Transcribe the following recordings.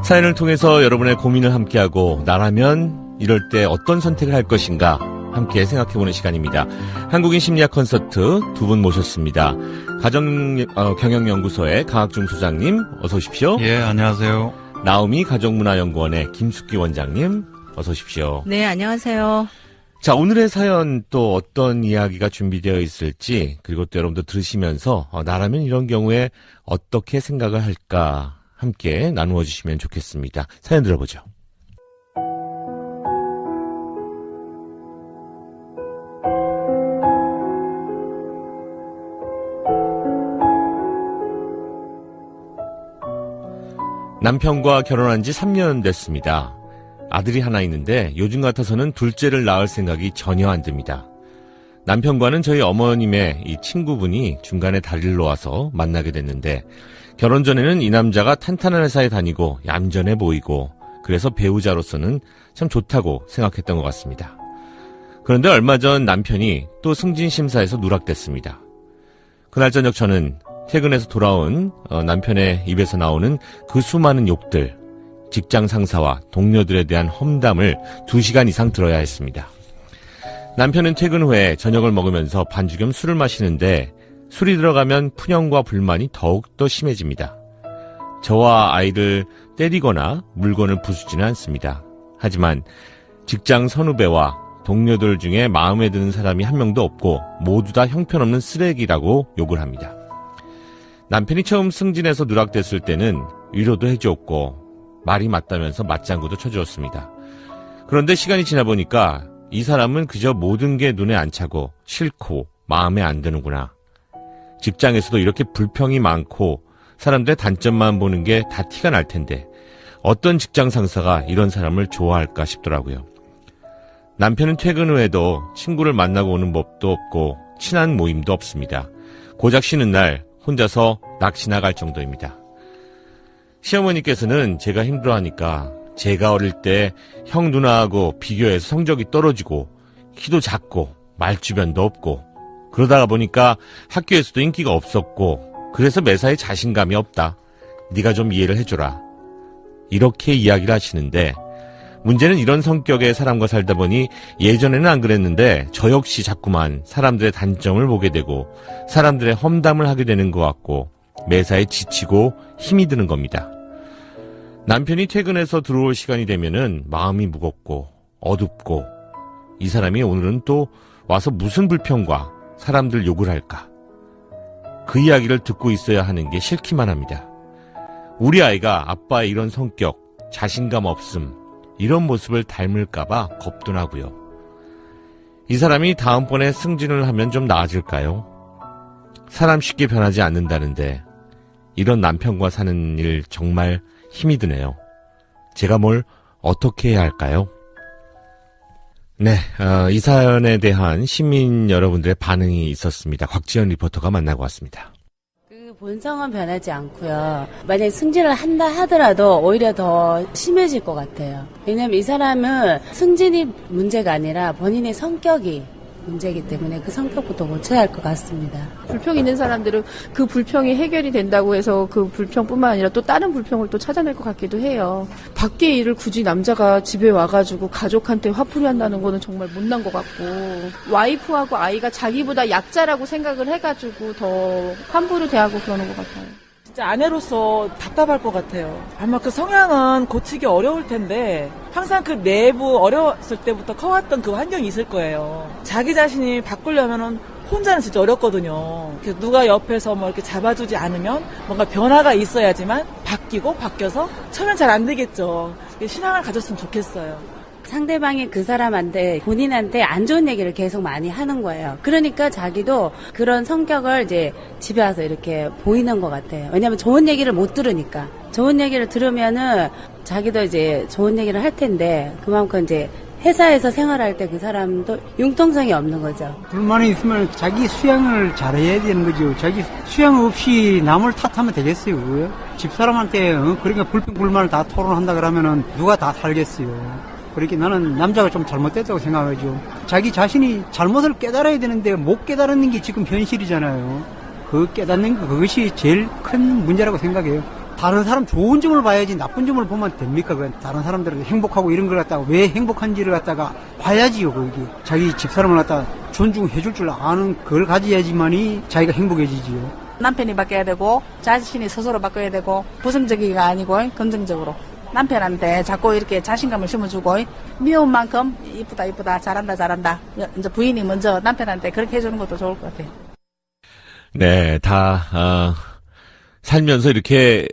사연을 통해서 여러분의 고민을 함께하고 나라면 이럴 때 어떤 선택을 할 것인가 함께 생각해보는 시간입니다. 한국인 심리학 콘서트 두 분 모셨습니다. 가정경영연구소의 강학중 소장님 어서 오십시오. 예, 안녕하세요. 나오미 가정문화연구원의 김숙기 원장님 어서 오십시오. 네, 안녕하세요. 자, 오늘의 사연 또 어떤 이야기가 준비되어 있을지, 그리고 또 여러분도 들으시면서 나라면 이런 경우에 어떻게 생각을 할까 함께 나누어 주시면 좋겠습니다. 사연 들어보죠. 남편과 결혼한 지 3년 됐습니다. 아들이 하나 있는데 요즘 같아서는 둘째를 낳을 생각이 전혀 안 듭니다. 남편과는 저희 어머님의 이 친구분이 중간에 다리를 놓아서 만나게 됐는데 결혼 전에는 이 남자가 탄탄한 회사에 다니고 얌전해 보이고 그래서 배우자로서는 참 좋다고 생각했던 것 같습니다. 그런데 얼마 전 남편이 또 승진심사에서 누락됐습니다. 그날 저녁 저는 퇴근해서 돌아온 남편의 입에서 나오는 그 수많은 욕들, 직장 상사와 동료들에 대한 험담을 2시간 이상 들어야 했습니다. 남편은 퇴근 후에 저녁을 먹으면서 반주 겸 술을 마시는데 술이 들어가면 푸념과 불만이 더욱더 심해집니다. 저와 아이를 때리거나 물건을 부수지는 않습니다. 하지만 직장 선후배와 동료들 중에 마음에 드는 사람이 한 명도 없고 모두 다 형편없는 쓰레기라고 욕을 합니다. 남편이 처음 승진해서 누락됐을 때는 위로도 해주었고 말이 맞다면서 맞장구도 쳐주었습니다. 그런데 시간이 지나 보니까 이 사람은 그저 모든 게 눈에 안 차고 싫고 마음에 안 드는구나. 직장에서도 이렇게 불평이 많고 사람들의 단점만 보는 게 다 티가 날 텐데 어떤 직장 상사가 이런 사람을 좋아할까 싶더라고요. 남편은 퇴근 후에도 친구를 만나고 오는 법도 없고 친한 모임도 없습니다. 고작 쉬는 날 혼자서 낚시나 갈 정도입니다. 시어머니께서는 제가 힘들어하니까 제가 어릴 때 형 누나하고 비교해서 성적이 떨어지고 키도 작고 말주변도 없고 그러다가 보니까 학교에서도 인기가 없었고 그래서 매사에 자신감이 없다. 네가 좀 이해를 해줘라. 이렇게 이야기를 하시는데 문제는 이런 성격의 사람과 살다 보니 예전에는 안 그랬는데 저 역시 자꾸만 사람들의 단점을 보게 되고 사람들의 험담을 하게 되는 것 같고 매사에 지치고 힘이 드는 겁니다. 남편이 퇴근해서 들어올 시간이 되면은 마음이 무겁고 어둡고 이 사람이 오늘은 또 와서 무슨 불평과 사람들 욕을 할까? 그 이야기를 듣고 있어야 하는 게 싫기만 합니다. 우리 아이가 아빠의 이런 성격, 자신감 없음, 이런 모습을 닮을까봐 겁도 나고요. 이 사람이 다음번에 승진을 하면 좀 나아질까요? 사람 쉽게 변하지 않는다는데 이런 남편과 사는 일 정말 힘이 드네요. 제가 뭘 어떻게 해야 할까요? 네, 이 사연에 대한 시민 여러분들의 반응이 있었습니다. 곽지연 리포터가 만나고 왔습니다. 본성은 변하지 않고요. 만약에 승진을 한다 하더라도 오히려 더 심해질 것 같아요. 왜냐면 이 사람은 승진이 문제가 아니라 본인의 성격이 문제이기 때문에 그 성격부터 고쳐야 할 것 같습니다. 불평이 있는 사람들은 그 불평이 해결이 된다고 해서 그 불평뿐만 아니라 또 다른 불평을 또 찾아낼 것 같기도 해요. 밖에 일을 굳이 남자가 집에 와가지고 가족한테 화풀이 한다는 거는 정말 못난 것 같고 와이프하고 아이가 자기보다 약자라고 생각을 해가지고 더 함부로 대하고 그러는 것 같아요. 진짜 아내로서 답답할 것 같아요. 아마 그 성향은 고치기 어려울 텐데 항상 그 내부 어려웠을 때부터 커왔던 그 환경이 있을 거예요. 자기 자신이 바꾸려면은 혼자는 진짜 어렵거든요. 누가 옆에서 뭐 이렇게 잡아주지 않으면 뭔가 변화가 있어야지만 바뀌어서 처음엔 잘 안 되겠죠. 신앙을 가졌으면 좋겠어요. 상대방이 그 사람한테 본인한테 안 좋은 얘기를 계속 많이 하는 거예요. 그러니까 자기도 그런 성격을 이제 집에 와서 이렇게 보이는 것 같아요. 왜냐하면 좋은 얘기를 못 들으니까. 좋은 얘기를 들으면은 자기도 이제 좋은 얘기를 할 텐데 그만큼 이제 회사에서 생활할 때 그 사람도 융통성이 없는 거죠. 불만이 있으면 자기 수양을 잘해야 되는 거죠. 자기 수양 없이 남을 탓하면 되겠어요, 그거요? 집사람한테 그러니까 불평불만을 다 토론한다 그러면은 누가 다 살겠어요. 그렇게 나는 남자가 좀 잘못됐다고 생각하죠. 자기 자신이 잘못을 깨달아야 되는데 못 깨달는 게 지금 현실이잖아요. 그 깨닫는 거 그것이 제일 큰 문제라고 생각해요. 다른 사람 좋은 점을 봐야지 나쁜 점을 보면 됩니까? 그 다른 사람들은 행복하고 이런 걸 갖다가 왜 행복한지를 갖다가 봐야지요. 거기 자기 집사람을 갖다가 존중해 줄 줄 아는 그걸 가져야지만이 자기가 행복해지지요. 남편이 바뀌어야 되고 자신이 스스로 바뀌어야 되고 부정적이가 아니고 긍정적으로 남편한테 자꾸 이렇게 자신감을 심어주고 미운 만큼 이쁘다 잘한다 이제 부인이 먼저 남편한테 그렇게 해주는 것도 좋을 것 같아요. 네, 살면서 이렇게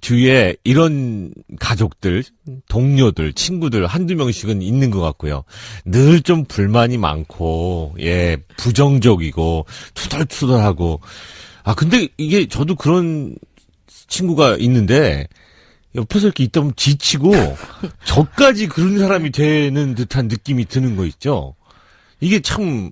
주위에 이런 가족들, 동료들, 친구들 한두 명씩은 있는 것 같고요. 늘 좀 불만이 많고, 예, 부정적이고, 투덜투덜하고. 근데 이게 저도 그런 친구가 있는데, 옆에서 이렇게 있다 보면 지치고, 저까지 그런 사람이 되는 듯한 느낌이 드는 거 있죠? 이게 참,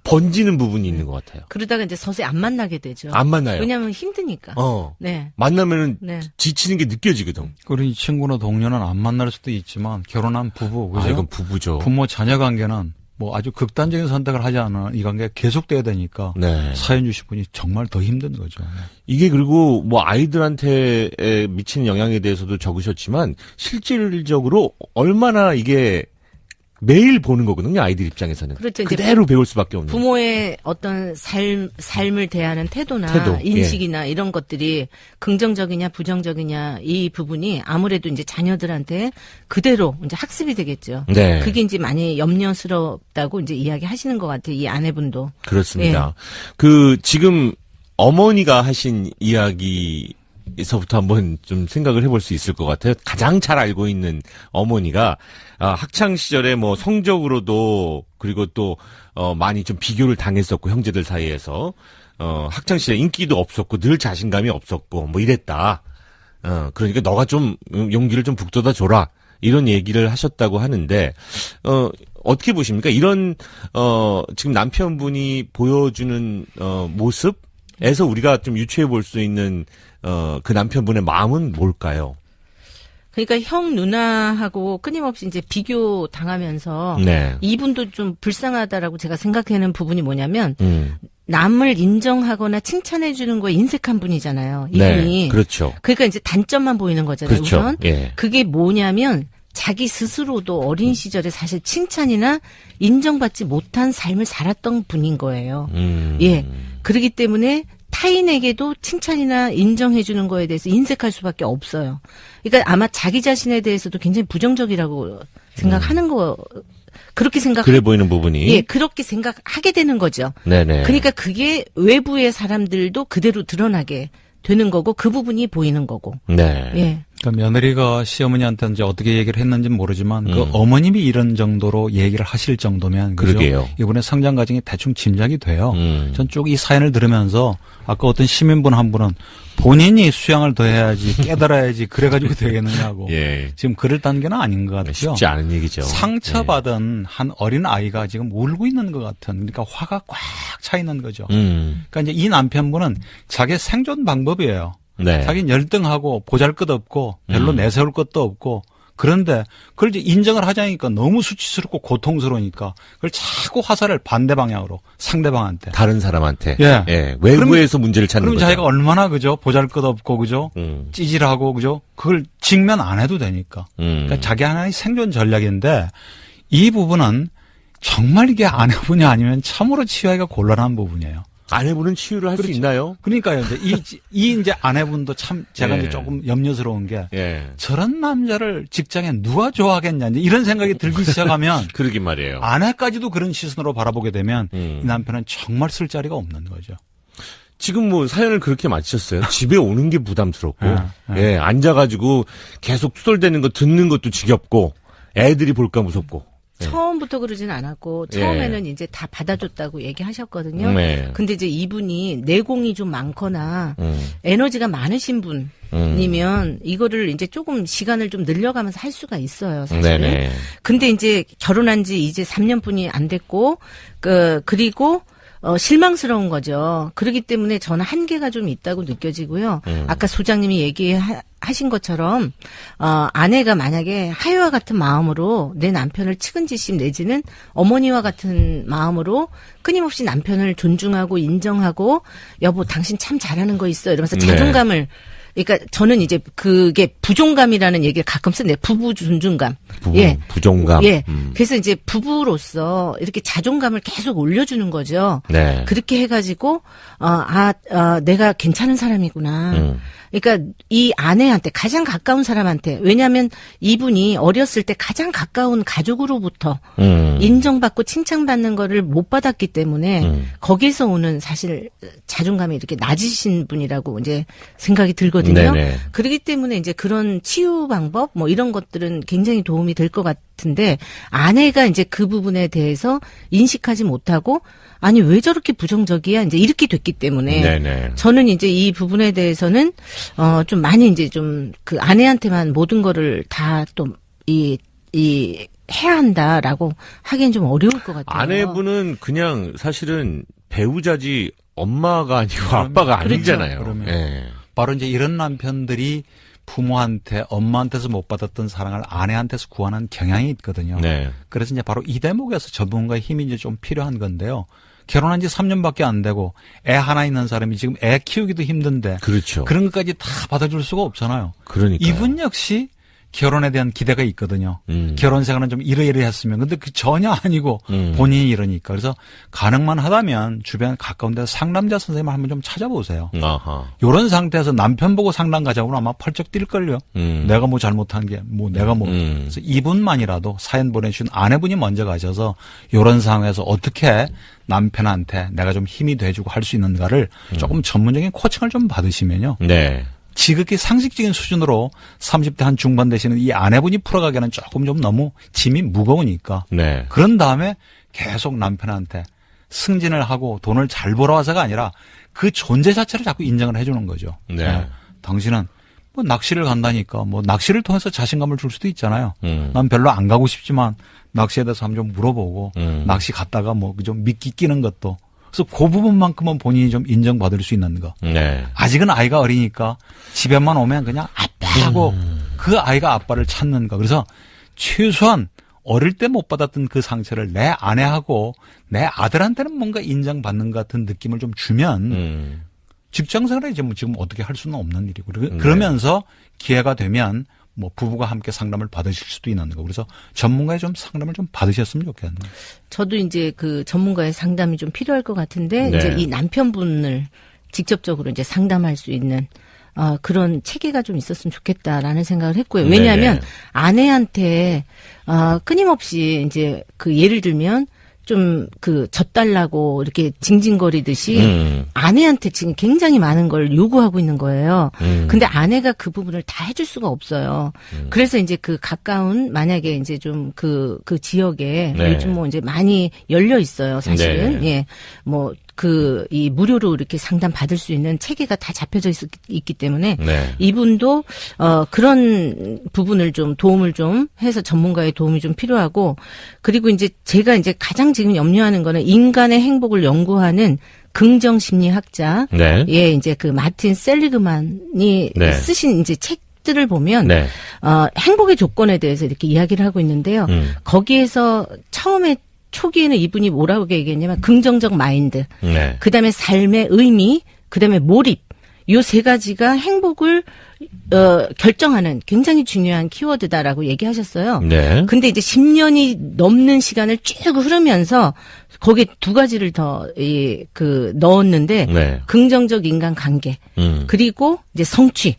번지는 부분이 있는 것 같아요. 그러다가 이제 서서히 안 만나게 되죠. 안 만나요. 왜냐하면 힘드니까. 네. 만나면은 네. 지치는 게 느껴지거든. 그리고 이 친구나 동료는 안 만날 수도 있지만 결혼한 부부, 그죠? 이건 부부죠. 부모 자녀 관계는 뭐 아주 극단적인 선택을 하지 않은 이 관계가 계속돼야 되니까 네. 사연 주신 분이 정말 더 힘든 거죠. 이게 그리고 뭐 아이들한테 미치는 영향에 대해서도 적으셨지만 실질적으로 얼마나 이게 매일 보는 거거든요. 아이들 입장에서는. 그렇죠. 그대로 배울 수밖에 없는. 부모의 어떤 삶을 대하는 태도, 인식이나 이런 것들이 긍정적이냐 부정적이냐 이 부분이 아무래도 이제 자녀들한테 그대로 이제 학습이 되겠죠. 네. 그게 이제 많이 염려스럽다고 이제 이야기하시는 것 같아요. 이 아내분도. 그렇습니다. 지금 어머니가 하신 이야기에서부터 한번 좀 생각을 해볼 수 있을 것 같아요. 가장 잘 알고 있는 어머니가 학창 시절에 뭐 성적으로도 그리고 또 많이 좀 비교를 당했었고 형제들 사이에서 학창 시절에 인기도 없었고 늘 자신감이 없었고 뭐 이랬다. 그러니까 너가 좀 용기를 좀 북돋아 줘라. 이런 얘기를 하셨다고 하는데 어떻게 보십니까? 이런 지금 남편분이 보여주는 모습에서 우리가 좀 유추해 볼 수 있는 그 남편분의 마음은 뭘까요? 그러니까 형 누나하고 끊임없이 이제 비교 당하면서 네. 이분도 좀 불쌍하다라고 제가 생각하는 부분이 뭐냐면 남을 인정하거나 칭찬해 주는 거에 인색한 분이잖아요. 이분이. 네, 그렇죠. 그러니까 이제 단점만 보이는 거잖아요. 그렇죠. 우선 예. 그게 뭐냐면 자기 스스로도 어린 시절에 사실 칭찬이나 인정받지 못한 삶을 살았던 분인 거예요. 예. 그렇기 때문에 타인에게도 칭찬이나 인정해 주는 거에 대해서 인색할 수밖에 없어요. 그러니까 아마 자기 자신에 대해서도 굉장히 부정적이라고 생각하는 거, 그렇게 그래 보이는 부분이. 예, 그렇게 생각하게 되는 거죠. 네네. 그러니까 그게 외부의 사람들도 그대로 드러나게 되는 거고 그 부분이 보이는 거고. 네. 예. 그러니까 며느리가 시어머니한테 이제 어떻게 얘기를 했는지는 모르지만 그 어머님이 이런 정도로 얘기를 하실 정도면 그죠? 그러게요. 이분의 성장 과정이 대충 짐작이 돼요. 전 쭉 이 사연을 들으면서 아까 어떤 시민분 한 분은 본인이 수양을 더 해야지 깨달아야지 그래가지고 되겠느냐고. 예. 지금 그럴 단계는 아닌 것 같아요. 쉽지 않은 얘기죠. 상처받은 한 어린 아이가 지금 울고 있는 것 같은, 그러니까 화가 꽉 차 있는 거죠. 그러니까 이제 이 남편분은 자기 생존 방법이에요. 네. 자기는 열등하고 보잘것없고 별로 내세울 것도 없고 그런데 그걸 이제 인정을 하자니까 너무 수치스럽고 고통스러우니까 그걸 자꾸 화살을 반대 방향으로 상대방한테. 다른 사람한테. 예. 예. 외부에서 문제를 찾는 그럼 거죠. 자기가 얼마나 그죠? 보잘것없고 그죠? 찌질하고 그죠? 그걸 직면 안 해도 되니까. 그러니까 자기 하나의 생존 전략인데 이 부분은 정말 이게 아내분이 아니면 참으로 치유하기가 곤란한 부분이에요. 아내분은 치유를 할 수 그렇죠. 있나요? 그러니까요. 이제 이 이제 아내분도 참 제가 예. 이제 조금 염려스러운 게 예. 저런 남자를 직장에 누가 좋아하겠냐 이제 이런 생각이 들기 시작하면 그러긴 말이에요. 아내까지도 그런 시선으로 바라보게 되면 음. 이 남편은 정말 쓸 자리가 없는 거죠. 지금 뭐 사연을 그렇게 마치셨어요. 집에 오는 게 부담스럽고, 예. 예, 앉아가지고 계속 투덜대는 거 듣는 것도 지겹고, 애들이 볼까 무섭고. 처음부터 그러진 않았고 처음에는 이제 다 받아줬다고 얘기하셨거든요. 네. 근데 이제 이분이 내공이 좀 많거나 에너지가 많으신 분이면 이거를 이제 조금 시간을 좀 늘려가면서 할 수가 있어요, 사실은. 네네. 근데 이제 결혼한 지 이제 3년뿐이 안 됐고 그리고 실망스러운 거죠. 그렇기 때문에 저는 한계가 좀 있다고 느껴지고요. 아까 소장님이 얘기하신 것처럼 아내가 만약에 하유와 같은 마음으로 내 남편을 측은지심 내지는 어머니와 같은 마음으로 끊임없이 남편을 존중하고 인정하고 여보 당신 참 잘하는 거 있어 이러면서 자존감을 그러니까 저는 이제 그게 부종감이라는 얘기를 가끔 쓰는데 부부 존중감. 부종감. 예. 그래서 이제 부부로서 이렇게 자존감을 계속 올려주는 거죠. 네. 그렇게 해가지고 내가 괜찮은 사람이구나. 그러니까 이 아내한테 가장 가까운 사람한테 왜냐하면 이분이 어렸을 때 가장 가까운 가족으로부터 인정받고 칭찬받는 거를 못 받았기 때문에 거기서 오는 사실 자존감이 이렇게 낮으신 분이라고 이제 생각이 들거든요. 네네. 그렇기 때문에 이제 그런 치유 방법 뭐 이런 것들은 굉장히 도움이 될 것 같은데 아내가 이제 그 부분에 대해서 인식하지 못하고 아니 왜 저렇게 부정적이야 이제 이렇게 됐기 때문에 네네. 저는 이제 이 부분에 대해서는 좀 많이 이제 좀 그 아내한테만 모든 거를 다 또 해야 한다라고 하기엔 좀 어려울 것 같아요. 아내분은 그냥 사실은 배우자지 엄마가 아니고 아빠가 아니잖아요. 그러면 예. 바로 이제 이런 남편들이 부모한테 엄마한테서 못 받았던 사랑을 아내한테서 구하는 경향이 있거든요. 네. 그래서 이제 바로 이 대목에서 전문가의 힘이 이제 좀 필요한 건데요. 결혼한 지 3년밖에 안 되고 애 하나 있는 사람이 지금 애 키우기도 힘든데 그렇죠. 그런 것까지 다 받아줄 수가 없잖아요. 그러니까 이분 역시 결혼에 대한 기대가 있거든요. 결혼 생활은 좀 이러이러했으면 근데 그 전혀 아니고 본인이 이러니까 그래서 가능만 하다면 주변 가까운 데서 상담자 선생님을 한번 좀 찾아보세요. 아하. 이런 상태에서 남편 보고 상담 가자고는 아마 펄쩍 뛸걸요. 내가 뭐 잘못한 게 뭐 내가 뭐 그래서 이분만이라도 사연 보내주신 아내분이 먼저 가셔서 이런 상황에서 어떻게 남편한테 내가 좀 힘이 돼주고 할 수 있는가를 조금 전문적인 코칭을 좀 받으시면요. 네. 지극히 상식적인 수준으로 30대 한 중반 되시는 이 아내분이 풀어가기에는 조금 좀 너무 짐이 무거우니까. 네. 그런 다음에 계속 남편한테 승진을 하고 돈을 잘 벌어와서가 아니라 그 존재 자체를 자꾸 인정을 해주는 거죠. 네. 당신은 뭐 낚시를 간다니까 뭐 낚시를 통해서 자신감을 줄 수도 있잖아요. 난 별로 안 가고 싶지만 낚시에 대해서 한번 좀 물어보고 낚시 갔다가 뭐 좀 미끼 끼는 것도 그래서 그 부분만큼은 본인이 좀 인정받을 수 있는 거. 네. 아직은 아이가 어리니까 집에만 오면 그냥 아빠하고 그 아이가 아빠를 찾는 거. 그래서 최소한 어릴 때 못 받았던 그 상처를 내 아내하고 내 아들한테는 뭔가 인정받는 것 같은 느낌을 좀 주면 직장생활에 이제 뭐 지금 어떻게 할 수는 없는 일이고 그러면서 기회가 되면 뭐 부부가 함께 상담을 받으실 수도 있는 거. 그래서 전문가의 좀 상담을 좀 받으셨으면 좋겠네요. 저도 이제 그 전문가의 상담이 좀 필요할 것 같은데 네. 이제 이 남편분을 직접적으로 이제 상담할 수 있는 그런 체계가 좀 있었으면 좋겠다라는 생각을 했고요. 왜냐하면 네네. 아내한테 끊임없이 이제 그 예를 들면 좀 그 젖달라고 이렇게 징징거리듯이 아내한테 지금 굉장히 많은 걸 요구하고 있는 거예요. 근데 아내가 그 부분을 다 해줄 수가 없어요. 그래서 이제 그 가까운 만약에 이제 좀 그 지역에 네. 요즘 뭐 이제 많이 열려 있어요. 사실은 네. 예, 뭐 이 무료로 이렇게 상담 받을 수 있는 체계가 다 잡혀져 있기 때문에 네. 이분도 그런 부분을 좀 도움을 좀 해서 전문가의 도움이 좀 필요하고 그리고 이제 제가 이제 가장 지금 염려하는 거는 인간의 행복을 연구하는 긍정 심리학자 네. 예 이제 그 마틴 셀리그만이 네. 쓰신 이제 책들을 보면 네. 행복의 조건에 대해서 이렇게 이야기를 하고 있는데요. 거기에서 처음에 초기에는 이분이 뭐라고 얘기했냐면 긍정적 마인드, 네. 그다음에 삶의 의미, 그다음에 몰입 요 세 가지가 행복을 결정하는 굉장히 중요한 키워드다라고 얘기하셨어요. 네. 근데 이제 10년이 넘는 시간을 쭉 흐르면서 거기에 두 가지를 더 넣었는데 네. 긍정적 인간 관계 그리고 이제 성취.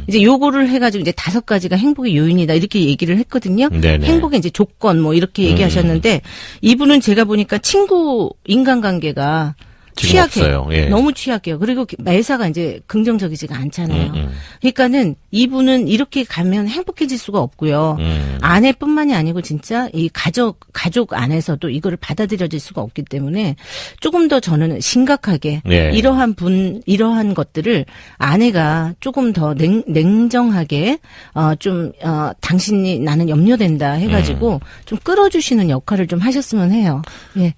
이제 요거를 해가지고 이제 5가지가 행복의 요인이다 이렇게 얘기를 했거든요. 네네. 행복의 이제 조건 뭐 이렇게 얘기하셨는데 이분은 제가 보니까 친구 인간관계가 지금 취약해요. 없어요. 예. 너무 취약해요. 그리고 매사가 이제 긍정적이지가 않잖아요. 그러니까는 이분은 이렇게 가면 행복해질 수가 없고요. 아내뿐만이 아니고 진짜 이 가족 안에서도 이거를 받아들여질 수가 없기 때문에 조금 더 저는 심각하게 예. 이러한 것들을 아내가 조금 더 냉정하게 당신이 나는 염려된다 해가지고 좀 끌어주시는 역할을 좀 하셨으면 해요. 예.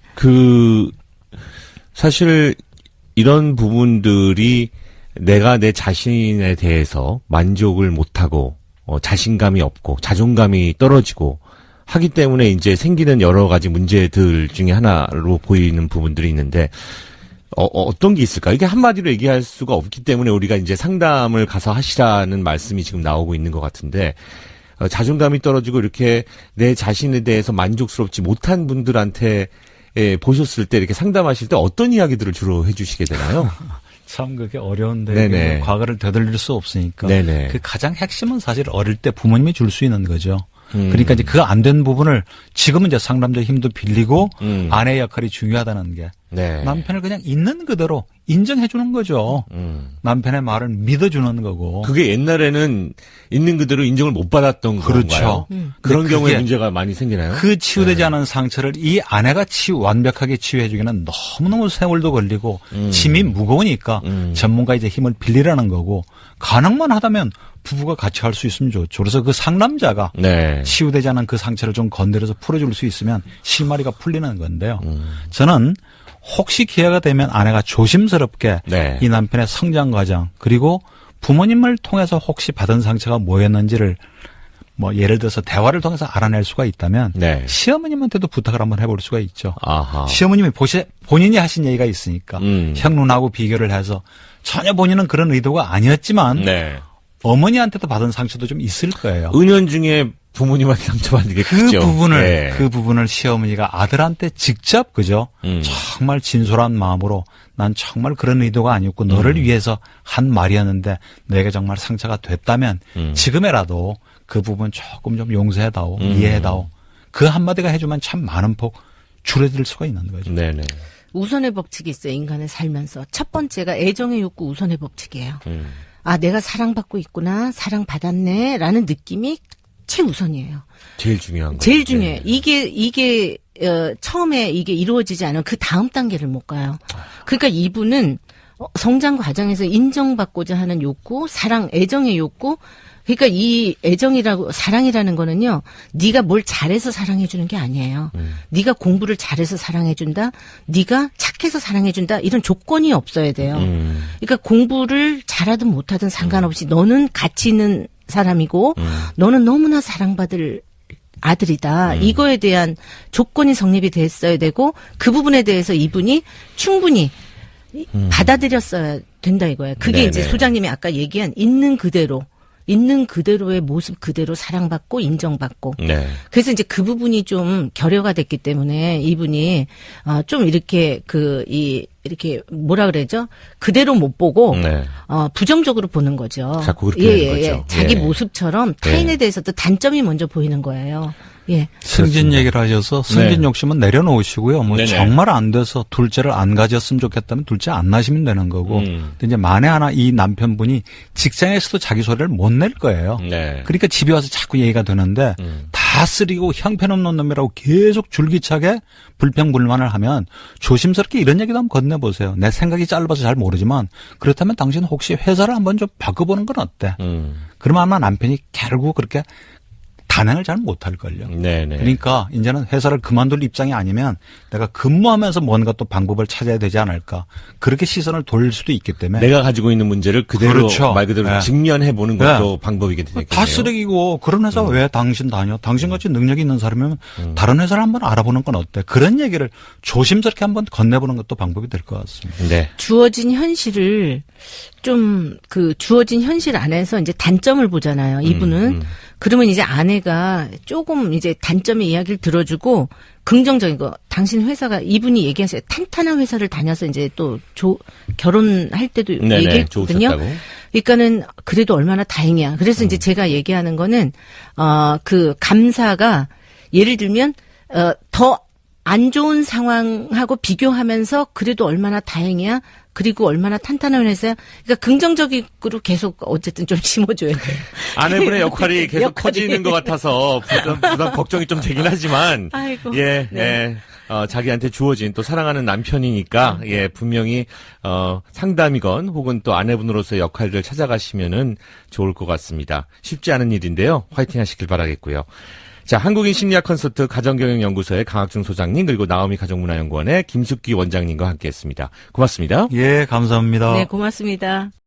사실 이런 부분들이 내가 내 자신에 대해서 만족을 못하고 자신감이 없고 자존감이 떨어지고 하기 때문에 이제 생기는 여러 가지 문제들 중에 하나로 보이는 부분들이 있는데 어떤 게 있을까? 이게 한마디로 얘기할 수가 없기 때문에 우리가 이제 상담을 가서 하시라는 말씀이 지금 나오고 있는 것 같은데, 자존감이 떨어지고 이렇게 내 자신에 대해서 만족스럽지 못한 분들한테 보셨을 때 이렇게 상담하실 때 어떤 이야기들을 주로 해주시게 되나요? 참 그게 어려운데 과거를 되돌릴 수 없으니까 네네. 그 가장 핵심은 사실 어릴 때 부모님이 줄 수 있는 거죠. 그러니까 이제 그 안 된 부분을 지금은 이제 상담자 힘도 빌리고 아내의 역할이 중요하다는 게 네. 남편을 그냥 있는 그대로 인정해 주는 거죠. 남편의 말을 믿어주는 거고. 그게 옛날에는 있는 그대로 인정을 못 받았던 그렇죠. 건가요? 그런 경우에 문제가 많이 생기나요? 그 치유되지 않은 상처를 이 아내가 완벽하게 치유해 주기는 너무너무 세월도 걸리고 짐이 무거우니까 전문가의 이제 힘을 빌리라는 거고, 가능만 하다면 부부가 같이 할 수 있으면 좋죠. 그래서 그 상남자가 네. 치유되지 않은 그 상처를 좀 건드려서 풀어줄 수 있으면 실마리가 풀리는 건데요. 저는 혹시 기회가 되면 아내가 조심스럽게 네. 이 남편의 성장 과정, 그리고 부모님을 통해서 혹시 받은 상처가 뭐였는지를 뭐 예를 들어서 대화를 통해서 알아낼 수가 있다면 네. 시어머님한테도 부탁을 한번 해볼 수가 있죠. 아하. 시어머님이 본인이 하신 얘기가 있으니까 형 누나하고 비교를 해서 전혀 본인은 그런 의도가 아니었지만 네. 어머니한테도 받은 상처도 좀 있을 거예요. 은연중에 부모님한테 상처받는 게 크죠. 그 부분을 시어머니가 아들한테 직접 그죠? 정말 진솔한 마음으로 난 정말 그런 의도가 아니었고 너를 위해서 한 말이었는데 내가 정말 상처가 됐다면 지금이라도 그 부분 조금 좀 용서해다오, 이해해다오. 그 한마디가 해주면 참 많은 폭 줄어들 수가 있는 거죠. 네네. 우선의 법칙이 있어요. 인간을 살면서. 첫 번째가 애정의 욕구 우선의 법칙이에요. 아, 내가 사랑받고 있구나, 사랑받았네 라는 느낌이 최우선이에요. 제일 중요한 거예요. 제일 중요해요. 네. 이게 처음에 이게 이루어지지 않으면 그 다음 단계를 못 가요. 그러니까 이분은 성장 과정에서 인정받고자 하는 욕구, 사랑, 애정의 욕구. 그러니까 이 애정이라고 사랑이라는 거는요. 네가 뭘 잘해서 사랑해 주는 게 아니에요. 네가 공부를 잘해서 사랑해 준다. 네가 착해서 사랑해 준다. 이런 조건이 없어야 돼요. 그러니까 공부를 잘하든 못하든 상관없이 너는 가치 있는 사람이고 너는 너무나 사랑받을 아들이다. 이거에 대한 조건이 성립이 됐어야 되고 그 부분에 대해서 이분이 충분히 받아들였어야 된다 이거예요. 그게 네네. 이제 소장님이 아까 얘기한 있는 그대로의 모습 그대로 사랑받고 인정받고. 네. 그래서 이제 그 부분이 좀 결여가 됐기 때문에 이분이 좀 이렇게 이렇게 뭐라 그러죠? 그대로 못 보고 네. 부정적으로 보는 거죠. 자꾸 그렇게 되는 거죠. 자기 예. 모습처럼 타인에 대해서도 단점이 먼저 보이는 거예요. 예. 승진 얘기를 하셔서 승진 네. 욕심은 내려놓으시고요. 뭐 네네. 정말 안 돼서 둘째를 안 가졌으면 좋겠다면 둘째 안 낳으시면 되는 거고. 근데 이제 만에 하나 이 남편분이 직장에서도 자기 소리를 못 낼 거예요. 네. 그러니까 집에 와서 자꾸 얘기가 되는데 다 쓰리고 형편없는 놈이라고 계속 줄기차게 불평불만을 하면 조심스럽게 이런 얘기도 한번 건네보세요. 내 생각이 짧아서 잘 모르지만 그렇다면 당신 혹시 회사를 한번 좀 바꿔보는 건 어때? 그러면 아마 남편이 결국 그렇게 단행을 잘 못할걸요. 네네. 그러니까 이제는 회사를 그만둘 입장이 아니면 내가 근무하면서 뭔가 또 방법을 찾아야 되지 않을까. 그렇게 시선을 돌릴 수도 있기 때문에. 내가 가지고 있는 문제를 그대로 그렇죠. 말 그대로 네. 직면해보는 것도 방법이게 되겠네요. 다 쓰레기고 그런 회사 왜 당신 다녀? 당신같이 능력이 있는 사람이면 다른 회사를 한번 알아보는 건 어때? 그런 얘기를 조심스럽게 한번 건네보는 것도 방법이 될 것 같습니다. 네. 주어진 현실을 주어진 현실 안에서 이제 단점을 보잖아요. 이분은. 그러면 이제 아내가 조금 이제 단점의 이야기를 들어주고 긍정적인 거. 당신 회사가 이분이 얘기하세요. 탄탄한 회사를 다녀서 이제 또 결혼할 때도 네네, 얘기했거든요. 좋으셨다고. 그러니까는 그래도 얼마나 다행이야. 그래서 이제 제가 얘기하는 거는 그 감사가 예를 들면 더 안 좋은 상황하고 비교하면서 그래도 얼마나 다행이야. 그리고 얼마나 탄탄한 회사야. 그러니까 긍정적으로 계속 어쨌든 좀 심어줘야 돼요. 아내분의 역할이 계속 커지는 것 같아서 부담 걱정이 좀 되긴 하지만 아이고. 예, 네. 예. 자기한테 주어진 또 사랑하는 남편이니까 예, 분명히 상담이건 혹은 또 아내분으로서의 역할을 찾아가시면은 좋을 것 같습니다. 쉽지 않은 일인데요. 화이팅 하시길 바라겠고요. 자, 한국인 심리학 컨설트 가정경영연구소의 강학중 소장님 그리고 나오미 가정문화연구원의 김숙기 원장님과 함께했습니다. 고맙습니다. 예, 감사합니다. 네, 고맙습니다.